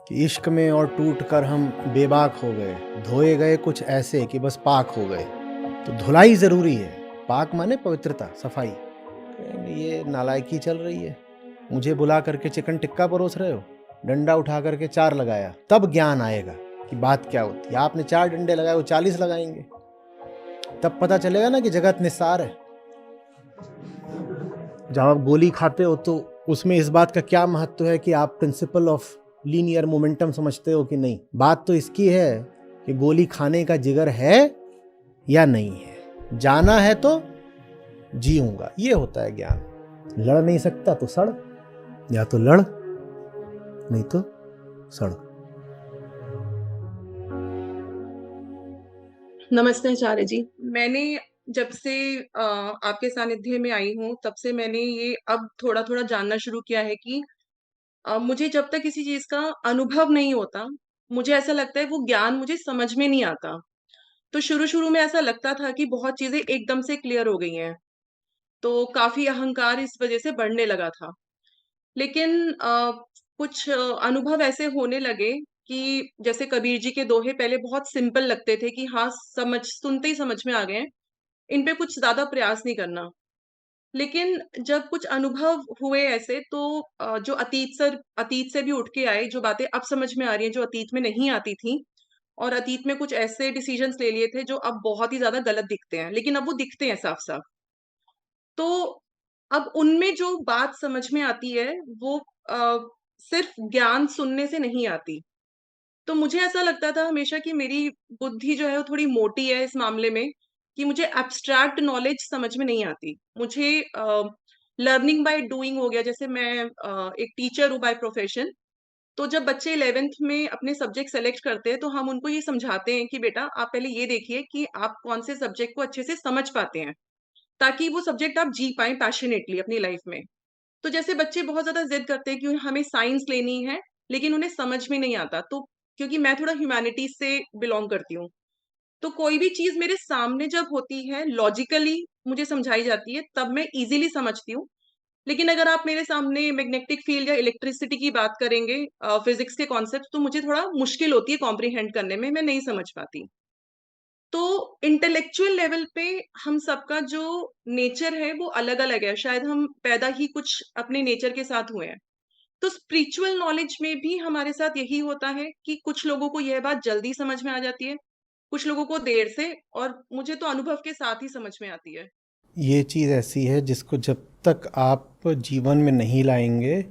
कि इश्क में और टूट कर हम बेबाक हो गए, धोए गए कुछ ऐसे कि बस पाक हो गए। तो धुलाई ज़रूरी है। पाक माने पवित्रता, सफाई। कहेंगे ये नालायकी चल रही है, मुझे बुला करके चिकन टिक्का परोस रहे हो, डंडा उठा करके 4 लगाया, तब ज्ञान आएगा कि बात क्या होती है। आपने 4 डंडे लगाए, वो 40 लगाएंगे, तब पता चलेगा ना कि जगत निस्सार है। जब आप गोली खाते हो तो उसमें इस बात का क्या महत्व है कि आप प्रिंसिपल ऑफ लीनियर मोमेंटम समझते हो कि नहीं। बात तो इसकी है कि गोली खाने का जिगर है या नहीं है। जाना है तो जीऊंगा, ये होता है ज्ञान। लड़ नहीं सकता तो सड़, या तो लड़ नहीं तो सड़। नमस्ते आचार्य जी। मैंने जब से आपके सानिध्य में आई हूँ तब से मैंने ये अब थोड़ा थोड़ा जानना शुरू किया है कि मुझे जब तक किसी चीज का अनुभव नहीं होता, मुझे ऐसा लगता है वो ज्ञान मुझे समझ में नहीं आता। तो शुरू शुरू में ऐसा लगता था कि बहुत चीजें एकदम से क्लियर हो गई हैं, तो काफी अहंकार इस वजह से बढ़ने लगा था। लेकिन कुछ अनुभव ऐसे होने लगे कि जैसे कबीर जी के दोहे पहले बहुत सिंपल लगते थे कि हाँ, समझ सुनते ही समझ में आ गए हैं, इन पे कुछ ज़्यादा प्रयास नहीं करना। लेकिन जब कुछ अनुभव हुए ऐसे, तो जो अतीत से भी उठ के आए, जो बातें अब समझ में आ रही हैं, जो अतीत में नहीं आती थीं, और अतीत में कुछ ऐसे डिसीजंस ले लिए थे जो अब बहुत ही ज़्यादा गलत दिखते हैं, लेकिन अब वो दिखते हैं साफ-साफ। तो अब उनमें जो बात समझ में आती है, वो सिर्फ़ ज्ञान सुनने से नहीं आती। तो मुझे ऐसा लगता था हमेशा कि मेरी बुद्धि जो है वो थोड़ी मोटी है इस मामले में, कि मुझे एब्स्ट्रैक्ट नॉलेज समझ में नहीं आती। मुझे लर्निंग बाय डूइंग हो गया। जैसे मैं एक टीचर हूँ बाय प्रोफेशन। तो जब बच्चे 11th में अपने सब्जेक्ट सेलेक्ट करते हैं, तो हम उनको ये समझाते हैं कि बेटा आप पहले ये देखिए कि आप कौन से सब्जेक्ट को अच्छे से समझ पाते हैं, ताकि वो सब्जेक्ट आप जी पाएँ पैशनेटली अपनी लाइफ में। तो जैसे बच्चे बहुत ज़्यादा ज़िद करते हैं कि हमें साइंस लेनी है, लेकिन उन्हें समझ में नहीं आता। तो क्योंकि मैं थोड़ा ह्यूमैनिटीज़ से बिलॉन्ग करती हूँ, तो कोई भी चीज़ मेरे सामने जब होती है, लॉजिकली मुझे समझाई जाती है, तब मैं ईज़िली समझती हूँ। लेकिन अगर आप मेरे सामने मैग्नेटिक फील्ड या इलेक्ट्रिसिटी की बात करेंगे, फिज़िक्स के कॉन्सेप्ट, तो मुझे थोड़ा मुश्किल होती है कॉम्प्रिहेंड करने में, मैं नहीं समझ पाती। तो इंटेलेक्चुअल लेवल पे हम सबका जो नेचर है वो अलग-अलग है। शायद हम पैदा ही कुछ अपने नेचर के साथ हुए हैं। तो स्पिरिचुअल नॉलेज में भी हमारे साथ यही होता है कि कुछ लोगों को यह बात जल्दी समझ में आ जाती है, कुछ लोगों को देर से, और मुझे तो अनुभव के साथ ही समझ में आती है। ये चीज़ ऐसी है जिसको जब तक आप जीवन में नहीं लाएंगे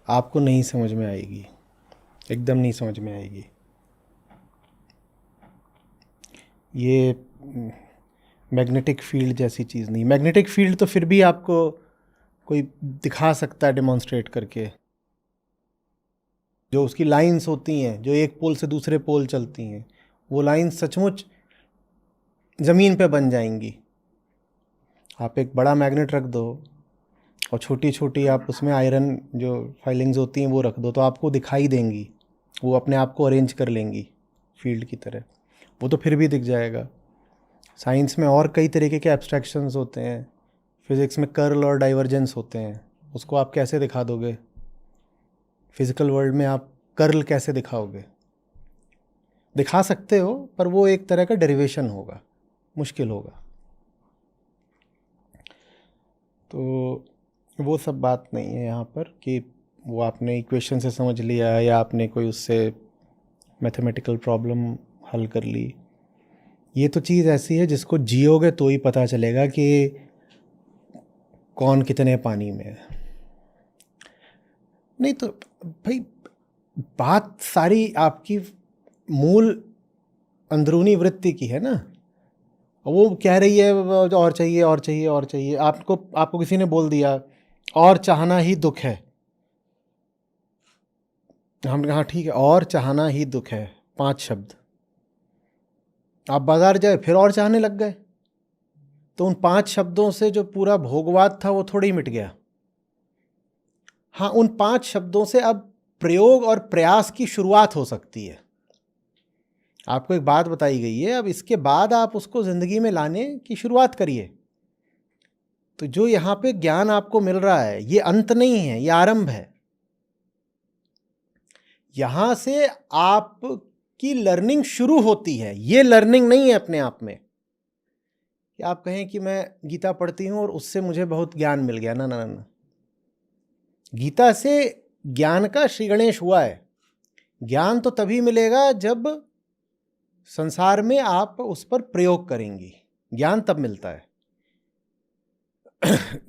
आपको नहीं समझ में आएगी, एकदम नहीं समझ में आएगी। ये मैग्नेटिक फील्ड जैसी चीज़ नहीं। मैग्नेटिक फील्ड तो फिर भी आपको कोई दिखा सकता है डेमोन्स्ट्रेट करके। जो उसकी लाइंस होती हैं जो एक पोल से दूसरे पोल चलती हैं, वो लाइंस सचमुच ज़मीन पे बन जाएंगी। आप एक बड़ा मैग्नेट रख दो और छोटी छोटी आप उसमें आयरन जो फाइलिंग्स होती हैं वो रख दो, तो आपको दिखाई देंगी, वो अपने आप को अरेंज कर लेंगी फील्ड की तरह। वो तो फिर भी दिख जाएगा। साइंस में और कई तरीके के एब्स्ट्रैक्शंस होते हैं। फिज़िक्स में कर्ल और डाइवर्जेंस होते हैं, उसको आप कैसे दिखा दोगे? फिज़िकल वर्ल्ड में आप कर्ल कैसे दिखाओगे? दिखा सकते हो पर वो एक तरह का डेरिवेशन होगा, मुश्किल होगा। तो वो सब बात नहीं है यहाँ पर कि वो आपने इक्वेशन से समझ लिया या आपने कोई उससे मैथमेटिकल प्रॉब्लम हल कर ली। ये तो चीज़ ऐसी है जिसको जियोगे तो ही पता चलेगा कि कौन कितने पानी में है। नहीं तो भाई बात सारी आपकी मूल अंदरूनी वृत्ति की है ना। वो कह रही है और चाहिए और चाहिए और चाहिए। आपको किसी ने बोल दिया और चाहना ही दुख है, हमने कहा ठीक है, और चाहना ही दुख है, 5 शब्द। आप बाजार जाए फिर और चाहने लग गए, तो उन 5 शब्दों से जो पूरा भोगवाद था वो थोड़ी मिट गया। हाँ, उन 5 शब्दों से अब प्रयोग और प्रयास की शुरुआत हो सकती है। आपको एक बात बताई गई है, अब इसके बाद आप उसको ज़िंदगी में लाने की शुरुआत करिए। तो जो यहाँ पे ज्ञान आपको मिल रहा है ये अंत नहीं है, ये आरंभ है। यहाँ से आपकी लर्निंग शुरू होती है। ये लर्निंग नहीं है अपने आप में कि आप कहें कि मैं गीता पढ़ती हूँ और उससे मुझे बहुत ज्ञान मिल गया। ना ना ना, गीता से ज्ञान का श्री गणेश हुआ है। ज्ञान तो तभी मिलेगा जब संसार में आप उस पर प्रयोग करेंगी, ज्ञान तब मिलता है।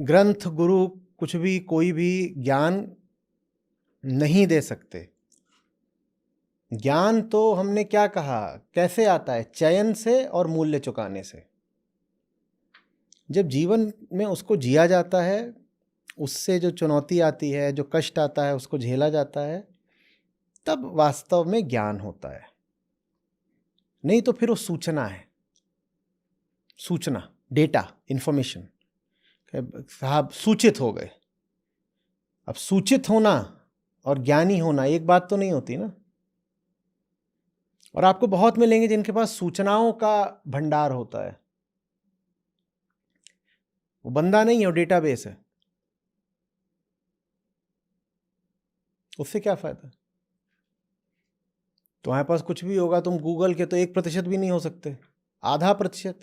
ग्रंथ, गुरु, कुछ भी, कोई भी ज्ञान नहीं दे सकते। ज्ञान तो हमने क्या कहा, कैसे आता है? चयन से और मूल्य चुकाने से। जब जीवन में उसको जिया जाता है, उससे जो चुनौती आती है, जो कष्ट आता है, उसको झेला जाता है, तब वास्तव में ज्ञान होता है। नहीं तो फिर वो सूचना है, सूचना, डेटा, इंफॉर्मेशन। साहब सूचित हो गए। अब सूचित होना और ज्ञानी होना एक बात तो नहीं होती ना। और आपको बहुत मिलेंगे जिनके पास सूचनाओं का भंडार होता है। वो बंदा नहीं है, वो डेटाबेस है। उससे क्या फायदा? तुम्हारे पास कुछ भी होगा, तुम गूगल के तो 1% भी नहीं हो सकते, आधा प्रतिशत,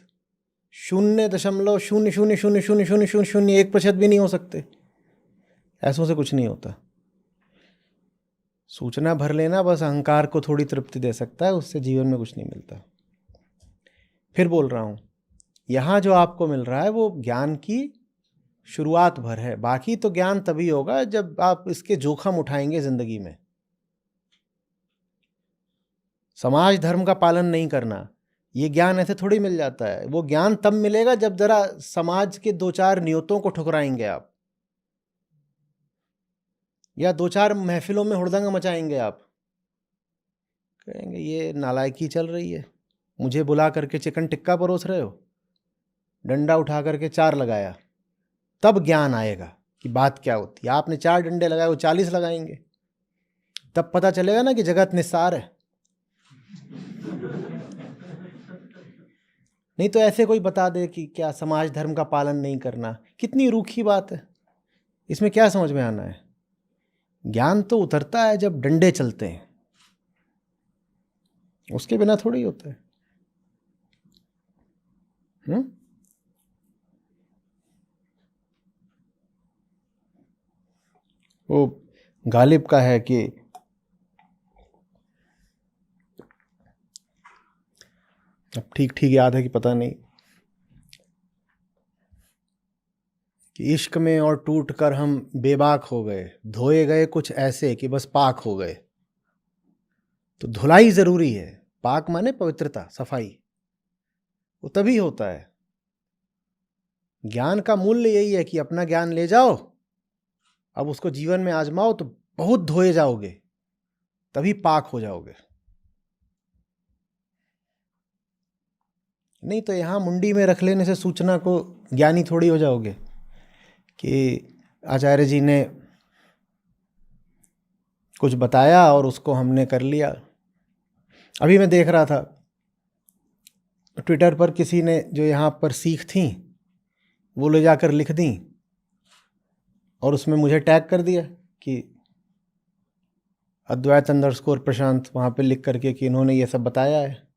0.00000001% भी नहीं हो सकते। ऐसों से कुछ नहीं होता। सूचना भर लेना बस अहंकार को थोड़ी तृप्ति दे सकता है, उससे जीवन में कुछ नहीं मिलता। फिर बोल रहा हूँ, यहाँ जो आपको मिल रहा है वो ज्ञान की शुरुआत भर है। बाकी तो ज्ञान तभी होगा जब आप इसके जोखिम उठाएंगे जिंदगी में। समाज धर्म का पालन नहीं करना, ये ज्ञान ऐसे थोड़ी मिल जाता है। वो ज्ञान तब मिलेगा जब जरा समाज के 2-4 नियतों को ठुकराएंगे आप, या 2-4 महफिलों में हुड़दंग मचाएंगे आप। कहेंगे ये नालायकी चल रही है, मुझे बुला करके चिकन टिक्का परोस रहे हो, डंडा उठा करके 4 लगाया। तब ज्ञान आएगा कि बात क्या होती है। आपने 4 डंडे लगाए, वो 40 लगाएंगे, तब पता चलेगा ना कि जगत निस्सार है। नहीं तो ऐसे कोई बता दे कि क्या समाज धर्म का पालन नहीं करना, कितनी रूखी बात है। इसमें क्या समझ में आना है? ज्ञान तो उतरता है जब डंडे चलते हैं, उसके बिना थोड़ी होता है। वो गालिब का है कि अब ठीक ठीक याद है कि पता नहीं, कि इश्क में और टूट कर हम बेबाक हो गए, धोए गए कुछ ऐसे कि बस पाक हो गए। तो धुलाई जरूरी है। पाक माने पवित्रता, सफाई, वो तभी होता है। ज्ञान का मूल्य यही है कि अपना ज्ञान ले जाओ, अब उसको जीवन में आजमाओ तो बहुत धोए जाओगे, तभी पाक हो जाओगे। नहीं तो यहाँ मुंडी में रख लेने से सूचना को ज्ञानी थोड़ी हो जाओगे कि आचार्य जी ने कुछ बताया और उसको हमने कर लिया। अभी मैं देख रहा था ट्विटर पर, किसी ने जो यहाँ पर सीख थी वो ले जाकर लिख दी और उसमें मुझे टैग कर दिया कि अद्वैत_प्रशांत, वहाँ पे लिख करके कि इन्होंने ये सब बताया है।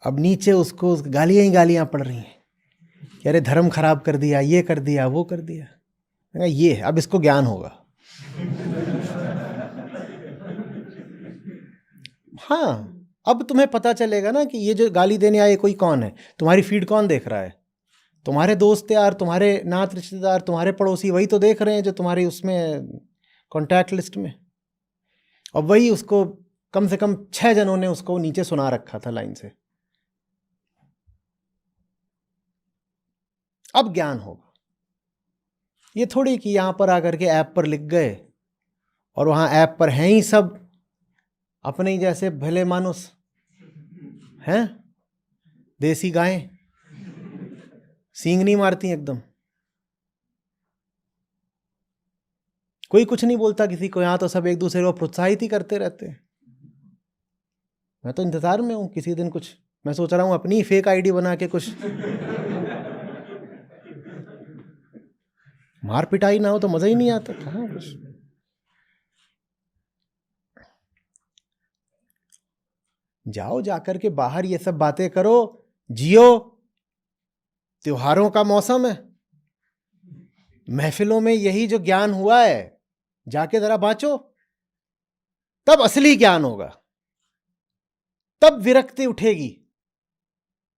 अब नीचे उसको गालियाँ ही गालियाँ पड़ रही हैं कि अरे धर्म खराब कर दिया, ये कर दिया, वो कर दिया। ये अब इसको ज्ञान होगा। हाँ, अब तुम्हें पता चलेगा ना कि ये जो गाली देने आए कोई कौन है, तुम्हारी फीड कौन देख रहा है। तुम्हारे दोस्त यार, तुम्हारे नात रिश्तेदार, तुम्हारे पड़ोसी, वही तो देख रहे हैं जो तुम्हारी उसमें कॉन्टैक्ट लिस्ट में। और वही उसको कम से कम 6 जनों ने उसको नीचे सुना रखा था लाइन से। अब ज्ञान होगा। ये थोड़ी कि यहाँ पर आकर के ऐप पर लिख गए और वहाँ ऐप पर हैं ही सब अपने ही जैसे भले मानुस हैं, देसी गायें, सींग नहीं मारती एकदम, कोई कुछ नहीं बोलता किसी को। यहाँ तो सब एक दूसरे को प्रोत्साहित ही करते रहते हैं। मैं तो इंतजार में हूँ किसी दिन कुछ, मैं सोच रहा हूँ अपनी फेक आईडी बना के कुछ मार पिटाई ना हो तो मजा ही नहीं आता। कहाँ कुछ जाओ जाकर के बाहर ये सब बातें करो, जियो। त्योहारों का मौसम है, महफिलों में यही जो ज्ञान हुआ है जाके जरा बाँचो, तब असली ज्ञान होगा, तब विरक्ति उठेगी,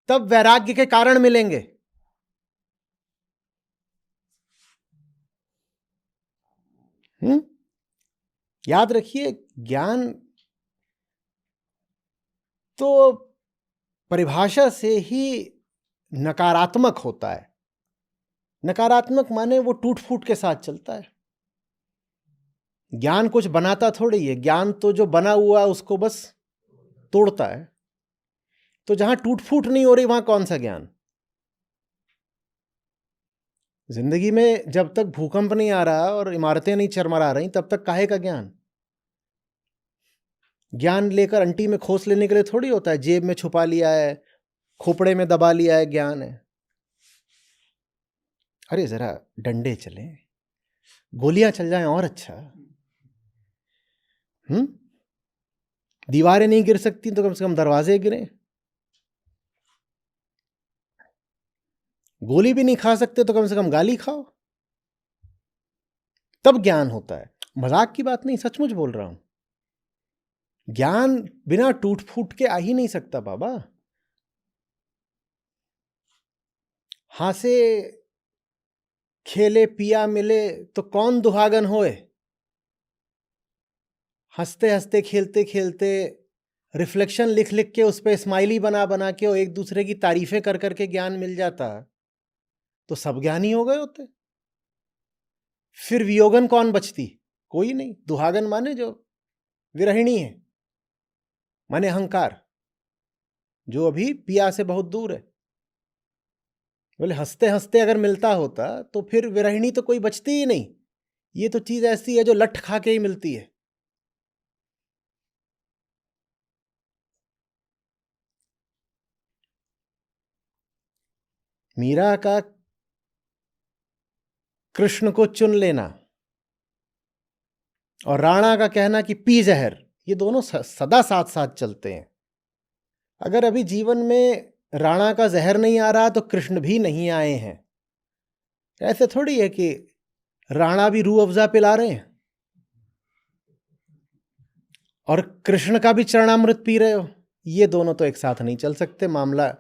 तब वैराग्य के कारण मिलेंगे। याद रखिए, ज्ञान तो परिभाषा से ही नकारात्मक होता है। नकारात्मक माने वो टूट फूट के साथ चलता है। ज्ञान कुछ बनाता थोड़ी है, ज्ञान तो जो बना हुआ है उसको बस तोड़ता है। तो जहां टूट फूट नहीं हो रही वहां कौन सा ज्ञान? जिंदगी में जब तक भूकंप नहीं आ रहा और इमारतें नहीं चरमरा रही तब तक काहे का ज्ञान? ज्ञान लेकर अंटी में खोस लेने के लिए थोड़ी होता है, जेब में छुपा लिया है, खोपड़े में दबा लिया है, ज्ञान है। अरे जरा डंडे चले, गोलियां चल जाएं और अच्छा। दीवारें नहीं गिर सकती तो कम से कम दरवाजे गिरे। गोली भी नहीं खा सकते तो कम से कम गाली खाओ, तब ज्ञान होता है। मजाक की बात नहीं, सचमुच बोल रहा हूं। ज्ञान बिना टूट फूट के आ ही नहीं सकता बाबा। हासे खेले पिया मिले तो कौन दुहागन होए। हंसते हंसते खेलते खेलते रिफ्लेक्शन लिख लिख के उस पर स्माइली बना बना के और एक दूसरे की तारीफें कर करके ज्ञान मिल जाता तो सब ज्ञानी हो गए होते। फिर वियोगन कौन बचती? कोई नहीं। दुहागन माने जो विरहिणी है, माने अहंकार, जो अभी पिया से बहुत दूर है। बोले हंसते हंसते अगर मिलता होता तो फिर विरहिणी तो कोई बचती ही नहीं। ये तो चीज ऐसी है जो लठ खा के ही मिलती है। मीरा का कृष्ण को चुन लेना और राणा का कहना कि पी जहर, ये दोनों सदा साथ साथ चलते हैं। अगर अभी जीवन में राणा का जहर नहीं आ रहा तो कृष्ण भी नहीं आए हैं। ऐसे थोड़ी है कि राणा भी रूह अफ़ज़ा पिला रहे हैं और कृष्ण का भी चरणामृत पी रहे हो। ये दोनों तो एक साथ नहीं चल सकते। मामला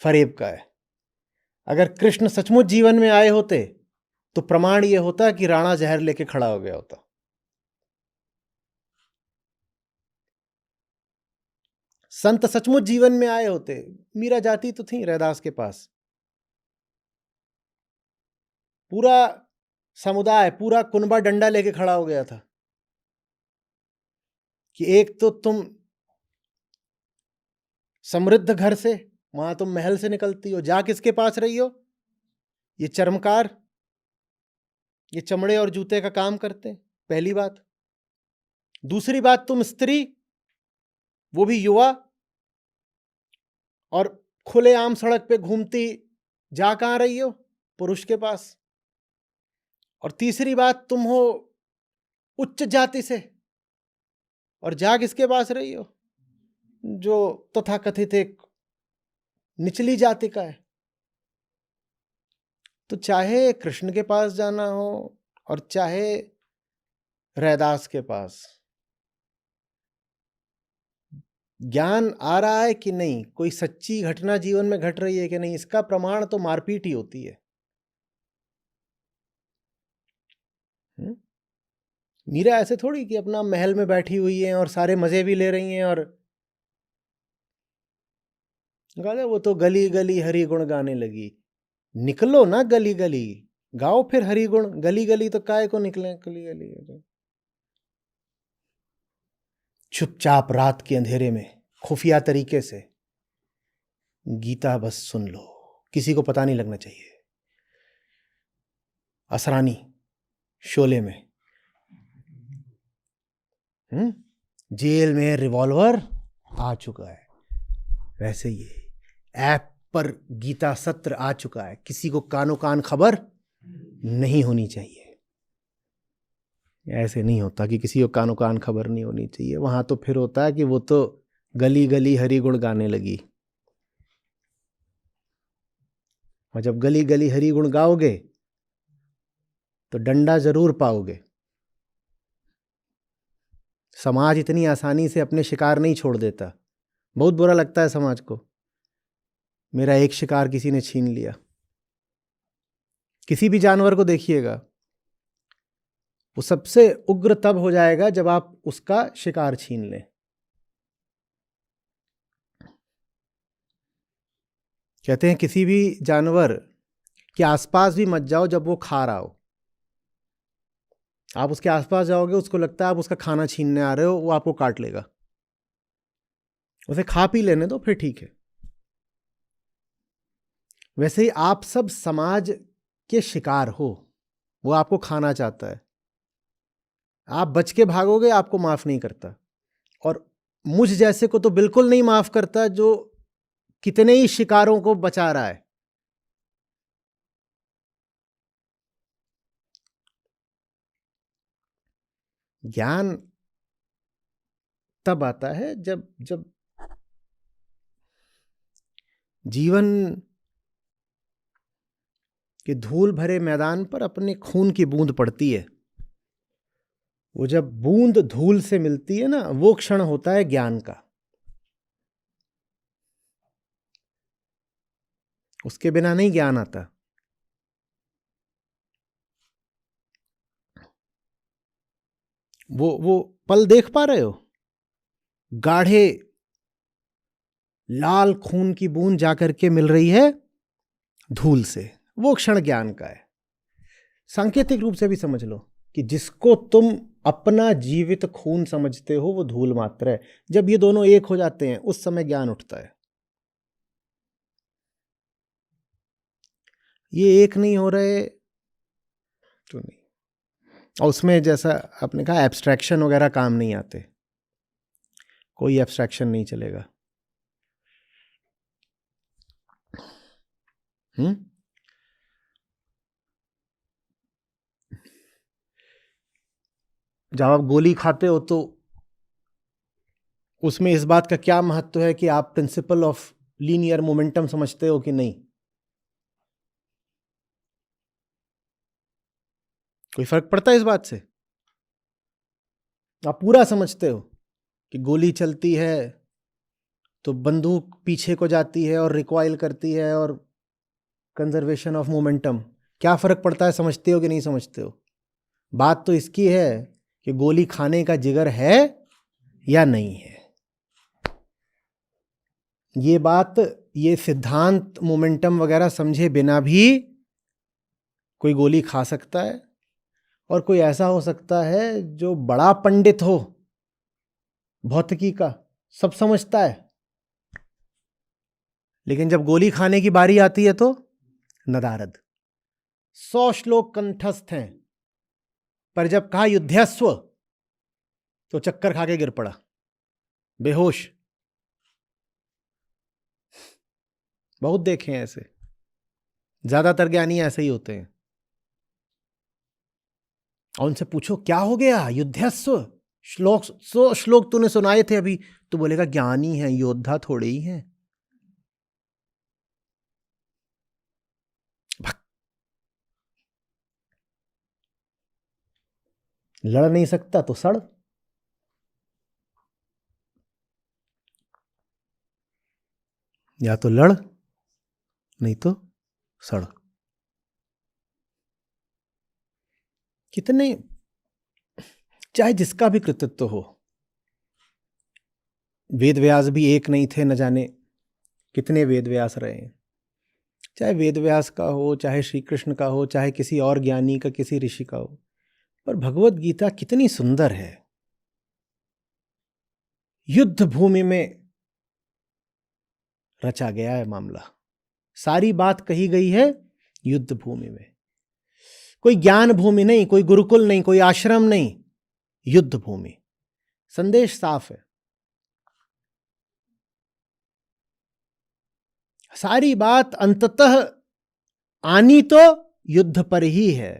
फरेब का है। अगर कृष्ण सचमुच जीवन में आए होते तो प्रमाण ये होता कि राणा जहर लेके खड़ा हो गया होता। संत सचमुच जीवन में आए होते, मीरा जाती तो थी रैदास के पास। पूरा समुदाय, पूरा कुनबा डंडा लेके खड़ा हो गया था कि एक तो तुम समृद्ध घर से, वहां तुम महल से निकलती हो, जा किसके पास रही हो? ये चर्मकार, ये चमड़े और जूते का काम करते, पहली बात। दूसरी बात, तुम स्त्री, वो भी युवा, और खुलेआम सड़क पे घूमती, जा कहां रही हो? पुरुष के पास। और तीसरी बात, तुम हो उच्च जाति से और जा किसके पास रही हो? जो तथाकथित एक निचली जाति का है। तो चाहे कृष्ण के पास जाना हो और चाहे रैदास के पास, ज्ञान आ रहा है कि नहीं, कोई सच्ची घटना जीवन में घट रही है कि नहीं, इसका प्रमाण तो मारपीट ही होती है। मीरा ऐसे थोड़ी कि अपना महल में बैठी हुई है और सारे मजे भी ले रही हैं और वो तो गली गली हरि गुण गाने लगी। निकलो ना गली गली, गाओ फिर हरि गुण। गली गली तो काहे को निकले गली गली? चुपचाप रात के अंधेरे में खुफिया तरीके से गीता बस सुन लो, किसी को पता नहीं लगना चाहिए। असरानी शोले में जेल में रिवॉल्वर आ चुका है, वैसे ये ऐप पर गीता सत्र आ चुका है। किसी को कानो कान खबर नहीं होनी चाहिए। ऐसे नहीं होता कि किसी को कानो कान खबर नहीं होनी चाहिए। वहां तो फिर होता है कि वो तो गली गली हरि गुण गाने लगी। और जब गली गली हरि गुण गाओगे तो डंडा जरूर पाओगे। समाज इतनी आसानी से अपने शिकार नहीं छोड़ देता। बहुत बुरा लगता है समाज को, मेरा एक शिकार किसी ने छीन लिया। किसी भी जानवर को देखिएगा, वो सबसे उग्र तब हो जाएगा जब आप उसका शिकार छीन लें। कहते हैं किसी भी जानवर के आसपास भी मत जाओ जब वो खा रहा हो। आप उसके आसपास जाओगे, उसको लगता है आप उसका खाना छीनने आ रहे हो, वो आपको काट लेगा। उसे खा पी लेने दो, फिर ठीक है। वैसे ही आप सब समाज के शिकार हो, वो आपको खाना चाहता है। आप बच के भागोगे, आपको माफ नहीं करता, और मुझ जैसे को तो बिल्कुल नहीं माफ करता जो कितने ही शिकारों को बचा रहा है। ज्ञान तब आता है जब जब जीवन के धूल भरे मैदान पर अपने खून की बूंद पड़ती है। वो जब बूंद धूल से मिलती है ना, वो क्षण होता है ज्ञान का। उसके बिना नहीं ज्ञान आता। वो पल देख पा रहे हो, गाढ़े लाल खून की बूंद जाकर के मिल रही है धूल से, वो क्षण ज्ञान का है। सांकेतिक रूप से भी समझ लो कि जिसको तुम अपना जीवित खून समझते हो वो धूल मात्र है। जब ये दोनों एक हो जाते हैं उस समय ज्ञान उठता है। ये एक नहीं हो रहे तो नहीं। और उसमें जैसा आपने कहा एब्स्ट्रैक्शन वगैरह काम नहीं आते, कोई एब्स्ट्रैक्शन नहीं चलेगा। जब आप गोली खाते हो तो उसमें इस बात का क्या महत्व है कि आप प्रिंसिपल ऑफ लीनियर मोमेंटम समझते हो कि नहीं? कोई फर्क पड़ता है इस बात से? आप पूरा समझते हो कि गोली चलती है तो बंदूक पीछे को जाती है और रिकॉइल करती है और कंजर्वेशन ऑफ मोमेंटम। क्या फर्क पड़ता है, समझते हो कि नहीं समझते हो? बात तो इसकी है कि गोली खाने का जिगर है या नहीं है। ये बात, ये सिद्धांत मोमेंटम वगैरह समझे बिना भी कोई गोली खा सकता है, और कोई ऐसा हो सकता है जो बड़ा पंडित हो भौतिकी का, सब समझता है, लेकिन जब गोली खाने की बारी आती है तो नदारद। 100 श्लोक कंठस्थ हैं, पर जब कहा युद्धस्व तो चक्कर खा के गिर पड़ा, बेहोश। बहुत देखे हैं ऐसे, ज्यादातर ज्ञानी ऐसे ही होते हैं। और उनसे पूछो क्या हो गया, युद्धस्व श्लोक 100 श्लोक तूने सुनाए थे अभी, तो बोलेगा ज्ञानी है, योद्धा थोड़े ही है। लड़ नहीं सकता तो सड़। या तो लड़, नहीं तो सड़। कितने, चाहे जिसका भी कृतित्व हो, वेद व्यास भी एक नहीं थे, न जाने कितने वेद व्यास रहे हैं। चाहे वेद व्यास का हो, चाहे श्री कृष्ण का हो, चाहे किसी और ज्ञानी का, किसी ऋषि का हो, पर भगवत गीता कितनी सुंदर है। युद्ध भूमि में रचा गया है मामला, सारी बात कही गई है युद्ध भूमि में। कोई ज्ञान भूमि नहीं, कोई गुरुकुल नहीं, कोई आश्रम नहीं, युद्ध भूमि। संदेश साफ है। सारी बात अंततः आनी तो युद्ध पर ही है,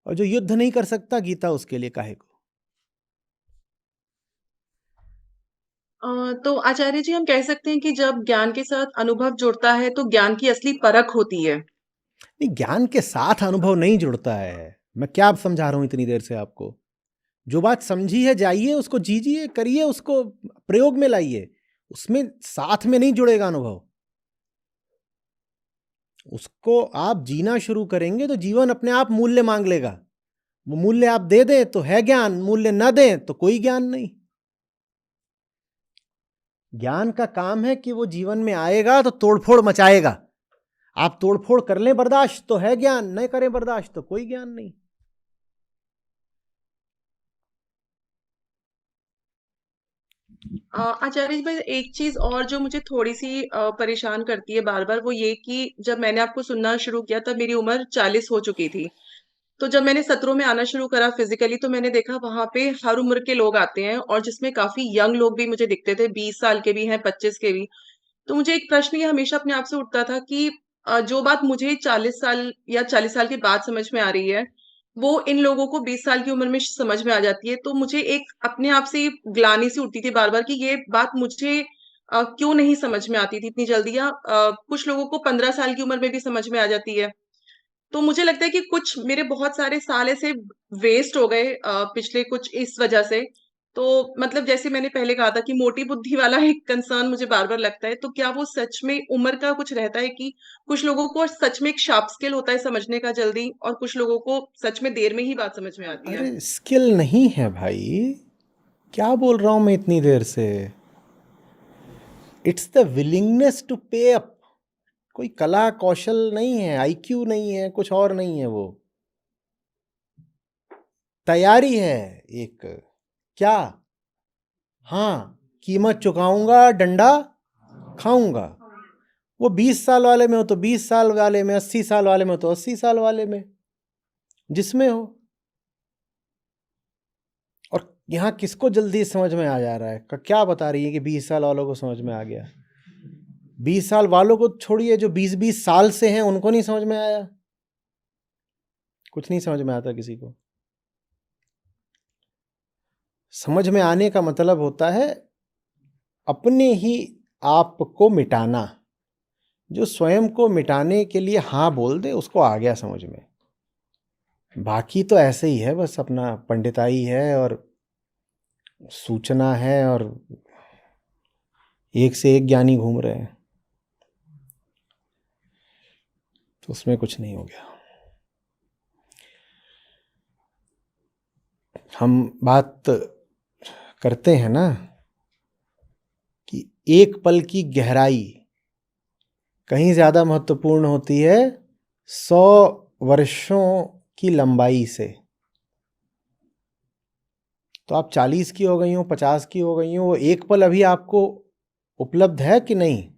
और जो युद्ध नहीं कर सकता, गीता उसके लिए काहे को। तो आचार्य जी हम कह सकते हैं कि जब ज्ञान के साथ अनुभव जुड़ता है तो ज्ञान की असली परख होती है। नहीं, ज्ञान के साथ अनुभव नहीं जुड़ता है। मैं क्या समझा रहा हूँ इतनी देर से आपको? जो बात समझी है जाइए, उसको जीजिए, करिए, उसको प्रयोग में लाइए। उसमें साथ में नहीं जुड़ेगा अनुभव। उसको आप जीना शुरू करेंगे तो जीवन अपने आप मूल्य मांग लेगा। वो मूल्य आप दे दें तो है ज्ञान, मूल्य न दें तो कोई ज्ञान नहीं। ज्ञान का काम है कि वो जीवन में आएगा तो तोड़फोड़ मचाएगा। आप तोड़फोड़ कर लें बर्दाश्त तो है ज्ञान, न करें बर्दाश्त तो कोई ज्ञान नहीं। आचार्य जी भाई एक चीज और जो मुझे थोड़ी सी परेशान करती है बार बार वो ये कि जब मैंने आपको सुनना शुरू किया तब मेरी उम्र 40 हो चुकी थी। तो जब मैंने सत्रों में आना शुरू करा फिजिकली तो मैंने देखा वहां पे हर उम्र के लोग आते हैं और जिसमें काफी यंग लोग भी मुझे दिखते थे, 20 साल के भी हैं, 25 के भी। तो मुझे एक प्रश्न ये हमेशा अपने आप से उठता था कि जो बात मुझे 40 साल या 40 साल के बाद समझ में आ रही है वो इन लोगों को 20 साल की उम्र में समझ में आ जाती है। तो मुझे एक अपने आप से ग्लानि सी उठती थी बार बार कि ये बात मुझे क्यों नहीं समझ में आती थी इतनी जल्दी, या कुछ लोगों को 15 साल की उम्र में भी समझ में आ जाती है। तो मुझे लगता है कि कुछ मेरे बहुत सारे साल ऐसे वेस्ट हो गए पिछले कुछ इस वजह से। तो मतलब जैसे मैंने पहले कहा था कि मोटी बुद्धि वाला एक कंसर्न मुझे बार-बार लगता है, तो क्या वो सच में उम्र का कुछ रहता है कि कुछ लोगों को सच में एक शार्प स्किल होता है समझने का जल्दी और कुछ लोगों को सच में देर में ही बात समझ में आती है? अरे स्किल नहीं है भाई, क्या बोल रहा हूं मैं इतनी देर से? इट्स द विलिंगनेस टू पे अप। कोई कला कौशल नहीं है, आईक्यू नहीं है, कुछ और नहीं है। वो तैयारी है एक। क्या? हाँ, कीमत चुकाऊंगा, डंडा खाऊंगा। वो 20 साल वाले में हो तो 20 साल वाले में, 80 साल वाले में हो तो 80 साल वाले में, जिसमें हो। और यहाँ किसको जल्दी समझ में आ जा रहा है? क्या बता रही है कि 20 साल वालों को समझ में आ गया? 20 साल वालों को छोड़िए, जो 20-20 साल से हैं उनको नहीं समझ में आया? कुछ नहीं समझ में आता किसी को। समझ में आने का मतलब होता है अपने ही आप को मिटाना। जो स्वयं को मिटाने के लिए हाँ बोल दे उसको आ गया समझ में। बाकी तो ऐसे ही है, बस अपना पंडिताई है और सूचना है और एक से एक ज्ञानी घूम रहे हैं, तो उसमें कुछ नहीं हो गया। हम बात करते हैं ना कि एक पल की गहराई कहीं ज़्यादा महत्वपूर्ण होती है 100 वर्षों की लंबाई से। तो आप 40 की हो गई हो, 50 की हो गई हो, वो एक पल अभी आपको उपलब्ध है कि नहीं?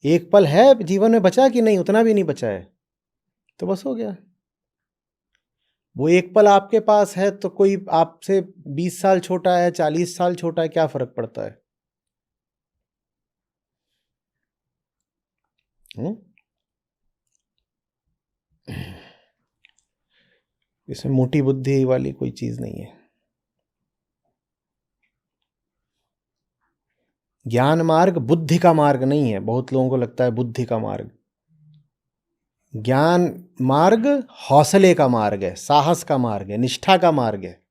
एक पल है जीवन में बचा कि नहीं? उतना भी नहीं बचा है तो बस हो गया। वो एक पल आपके पास है तो कोई आपसे 20 साल छोटा है, 40 साल छोटा है, क्या फर्क पड़ता है? हुँ? इसमें मोटी बुद्धि वाली कोई चीज नहीं है। ज्ञान मार्ग बुद्धि का मार्ग नहीं है। बहुत लोगों को लगता है बुद्धि का मार्ग। ज्ञान मार्ग हौसले का मार्ग है, साहस का मार्ग है, निष्ठा का मार्ग है।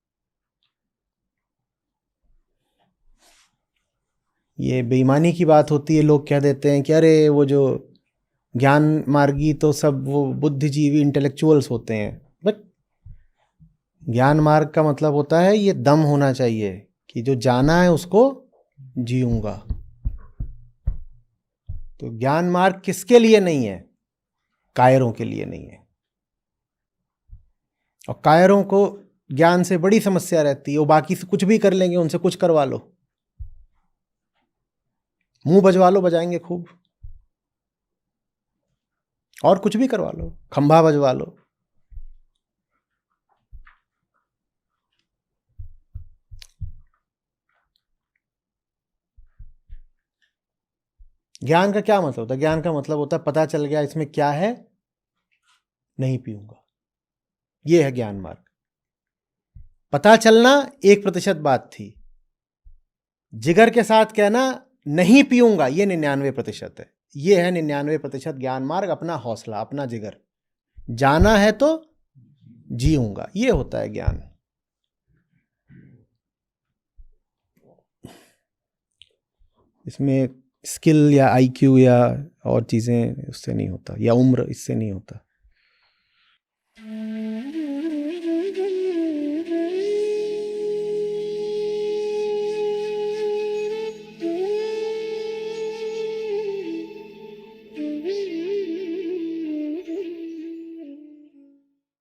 ये बेईमानी की बात होती है, लोग कह देते हैं कि अरे वो जो ज्ञान मार्गी तो सब वो बुद्धिजीवी इंटेलेक्चुअल्स होते हैं। बट ज्ञान मार्ग का मतलब होता है ये दम होना चाहिए कि जो जाना है उसको जीऊंगा। तो ज्ञान मार्ग किसके लिए नहीं है? कायरों के लिए नहीं है। और कायरों को ज्ञान से बड़ी समस्या रहती है, वो बाकी से कुछ भी कर लेंगे, उनसे कुछ करवा लो, मुंह बजवा लो, बजाएंगे खूब, और कुछ भी करवा लो, खंभा बजवा लो। ज्ञान का क्या मतलब होता है? ज्ञान का मतलब होता है पता चल गया इसमें क्या है, नहीं पीऊंगा। ये है ज्ञान मार्ग। पता चलना 1% बात थी, जिगर के साथ कहना नहीं पीऊंगा, ये 99% है। ये है 99% ज्ञान मार्ग, अपना हौसला, अपना जिगर। जाना है तो जीऊंगा, ये होता है ज्ञान। इसमें स्किल या आईक्यू या और चीज़ें उससे नहीं होता, या उम्र इससे नहीं होता।